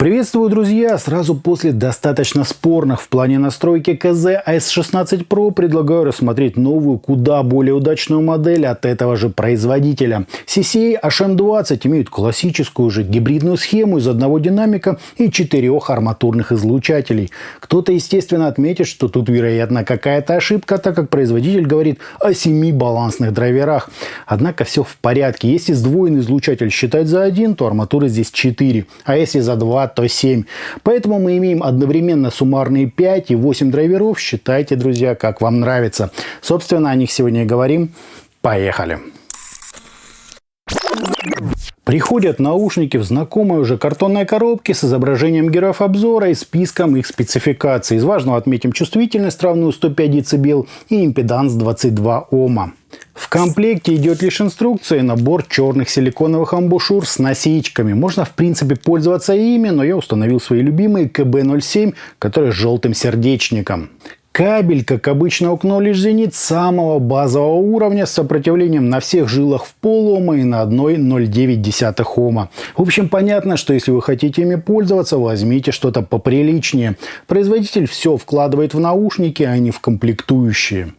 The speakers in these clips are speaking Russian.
Приветствую, друзья! Сразу после достаточно спорных в плане настройки КЗ AS16 Pro предлагаю рассмотреть новую, куда более удачную модель от этого же производителя. CCA HM20 имеют классическую же гибридную схему из одного динамика и 4 арматурных излучателей. Кто-то, естественно, отметит, что тут, вероятно, какая-то ошибка, так как производитель говорит о 7 балансных драйверах. Однако все в порядке. Если сдвоенный излучатель считать за 1, то арматуры здесь 4, а если за 2, то 7. Поэтому мы имеем одновременно суммарные 5 и 8 драйверов. Считайте, друзья, как вам нравится. Собственно, о них сегодня и говорим. Поехали! Приходят наушники в знакомой уже картонной коробке с изображением героев обзора и списком их спецификаций. Из важного отметим чувствительность, равную 105 дБ, и импеданс 22 Ома. В комплекте идет лишь инструкция и набор черных силиконовых амбушюр с насечками. Можно, в принципе, пользоваться ими, но я установил свои любимые КБ-07, которые с желтым сердечником. Кабель, как обычно, окно лишь зенит самого базового уровня с сопротивлением на всех жилах в полома и на одной 0,9 Ома. В общем, понятно, что если вы хотите ими пользоваться, возьмите что-то поприличнее. Производитель все вкладывает в наушники, а не в комплектующие.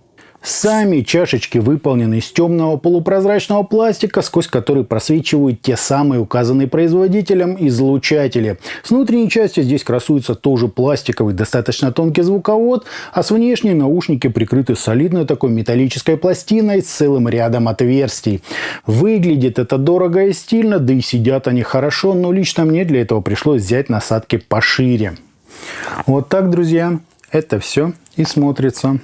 Сами чашечки выполнены из темного полупрозрачного пластика, сквозь который просвечивают те самые указанные производителем излучатели. С внутренней части здесь красуется тоже пластиковый, достаточно тонкий звуковод, а с внешней наушники прикрыты солидной такой металлической пластиной с целым рядом отверстий. Выглядит это дорого и стильно, да и сидят они хорошо, но лично мне для этого пришлось взять насадки пошире. Вот так, друзья, это все и смотрится.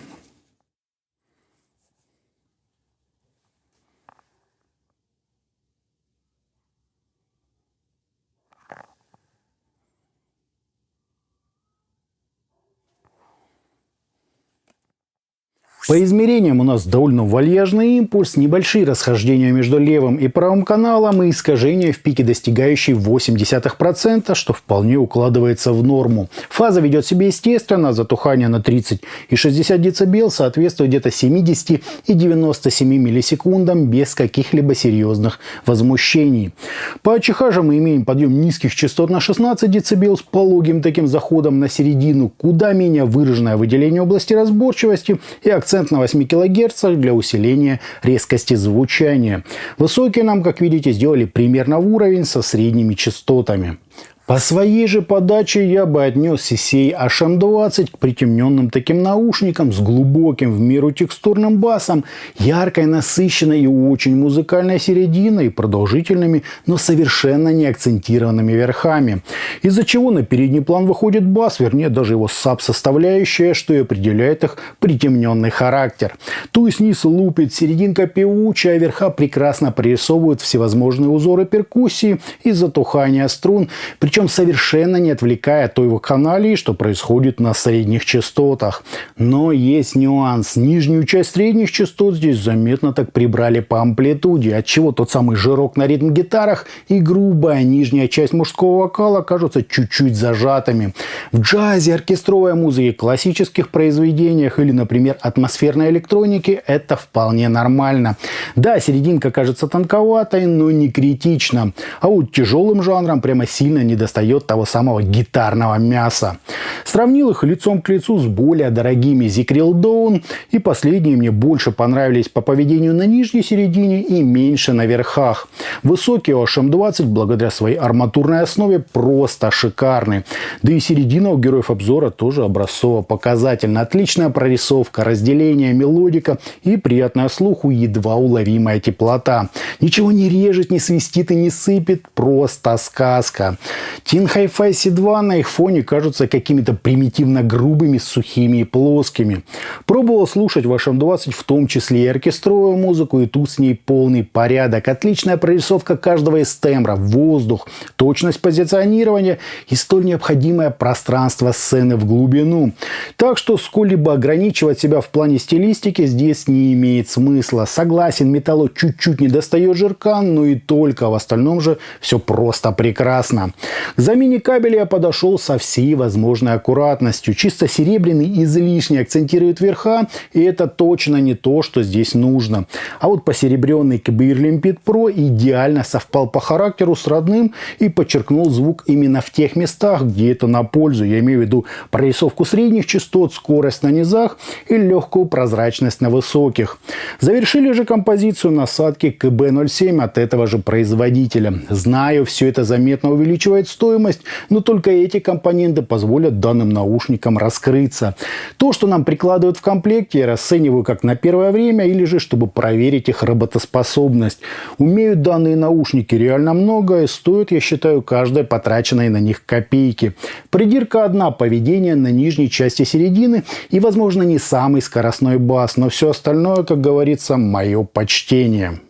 По измерениям у нас довольно вальяжный импульс, небольшие расхождения между левым и правым каналом и искажения в пике, достигающие 0,8%, что вполне укладывается в норму. Фаза ведет себя естественно, затухание на 30 и 60 дБ соответствует где-то 70 и 97 миллисекундам без каких-либо серьезных возмущений. По АЧХ же мы имеем подъем низких частот на 16 дБ с пологим таким заходом на середину, куда менее выраженное выделение области разборчивости и акцент на 8 кГц для усиления резкости звучания. Высокие нам, как видите, сделали примерно в уровень со средними частотами. По своей же подаче я бы отнес CCA HM20 к притемненным таким наушникам с глубоким в меру текстурным басом, яркой, насыщенной и очень музыкальной серединой и продолжительными, но совершенно не акцентированными верхами. Из-за чего на передний план выходит бас, вернее даже его саб-составляющая, что и определяет их притемненный характер. Туз низ лупит, серединка певучая, а верха прекрасно прорисовывают всевозможные узоры перкуссии и затухания струн, причем совершенно не отвлекая от той вакханалии, что происходит на средних частотах. Но есть нюанс. Нижнюю часть средних частот здесь заметно так прибрали по амплитуде, отчего тот самый жирок на ритм-гитарах и грубая нижняя часть мужского вокала кажутся чуть-чуть зажатыми. В джазе, оркестровой музыке, классических произведениях или, например, атмосферной электронике это вполне нормально. Да, серединка кажется тонковатой, но не критично. А вот тяжелым жанром прямо сильно недостает того самого гитарного мяса. Сравнил их лицом к лицу с более дорогими Zikril Dawn, и последние мне больше понравились по поведению на нижней середине и меньше на верхах. Высокие HM20 благодаря своей арматурной основе просто шикарны. Да и середина у героев обзора тоже образцово-показательна. Отличная прорисовка, разделение, мелодика и приятная слуху едва уловимая теплота. Ничего не режет, не свистит и не сыпет, просто сказка. Teen Hi-Fi C2 на их фоне кажутся какими-то примитивно грубыми, сухими и плоскими. Пробовал слушать в HM20 в том числе и оркестровую музыку, и тут с ней полный порядок. Отличная прорисовка каждого из тембров, воздух, точность позиционирования и столь необходимое пространство сцены в глубину. Так что сколь-либо ограничивать себя в плане стилистики здесь не имеет смысла. Согласен, металлу чуть-чуть не достает жирка, но и только. В остальном же все просто прекрасно. К замене кабеля я подошел со всей возможной аккуратностью. Чисто серебряный излишне акцентирует верха, и это точно не то, что здесь нужно. А вот посеребренный КБИР Limpid Pro идеально совпал по характеру с родным и подчеркнул звук именно в тех местах, где это на пользу. Я имею в виду прорисовку средних частот, скорость на низах и легкую прозрачность на высоких. Завершили же композицию насадки КБ-07 от этого же производителя. Знаю, все это заметно увеличивает стоимость, но только эти компоненты позволят данным наушникам раскрыться. То, что нам прикладывают в комплекте, я расцениваю как на первое время или же чтобы проверить их работоспособность. Умеют данные наушники реально много и стоят, я считаю, каждая потраченная на них копейки. Придирка одна: поведение на нижней части середины и, возможно, не самый скоростной бас, но все остальное, как говорится, мое почтение.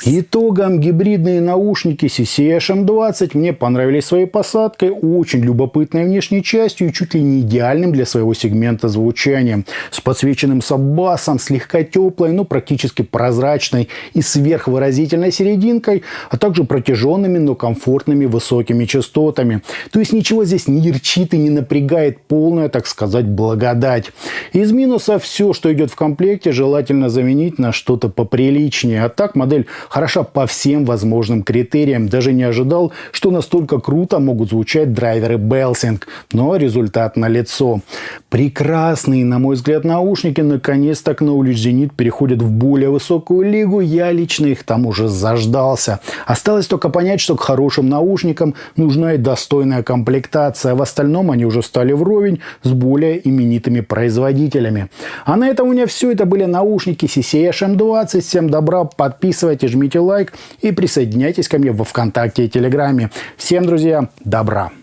Итогом гибридные наушники CCH-M20 мне понравились своей посадкой, очень любопытной внешней частью и чуть ли не идеальным для своего сегмента звучания. С подсвеченным саббасом, слегка теплой, но практически прозрачной и сверхвыразительной серединкой, а также протяженными, но комфортными высокими частотами. То есть ничего здесь не ярчит и не напрягает, полная, так сказать, благодать. Из минусов все, что идет в комплекте, желательно заменить на что-то поприличнее. А так модель хороша по всем возможным критериям. Даже не ожидал, что настолько круто могут звучать драйверы Belsing. Но результат налицо. Прекрасные, на мой взгляд, наушники наконец-то к Knowledge Zenith переходят в более высокую лигу. Я лично их там уже заждался. Осталось только понять, что к хорошим наушникам нужна и достойная комплектация. В остальном они уже стали вровень с более именитыми производителями. А на этом у меня все. Это были наушники CCH-M20. Всем добра, подписывайтесь, жмите лайк и присоединяйтесь ко мне во ВКонтакте и Телеграме. Всем, друзья, добра!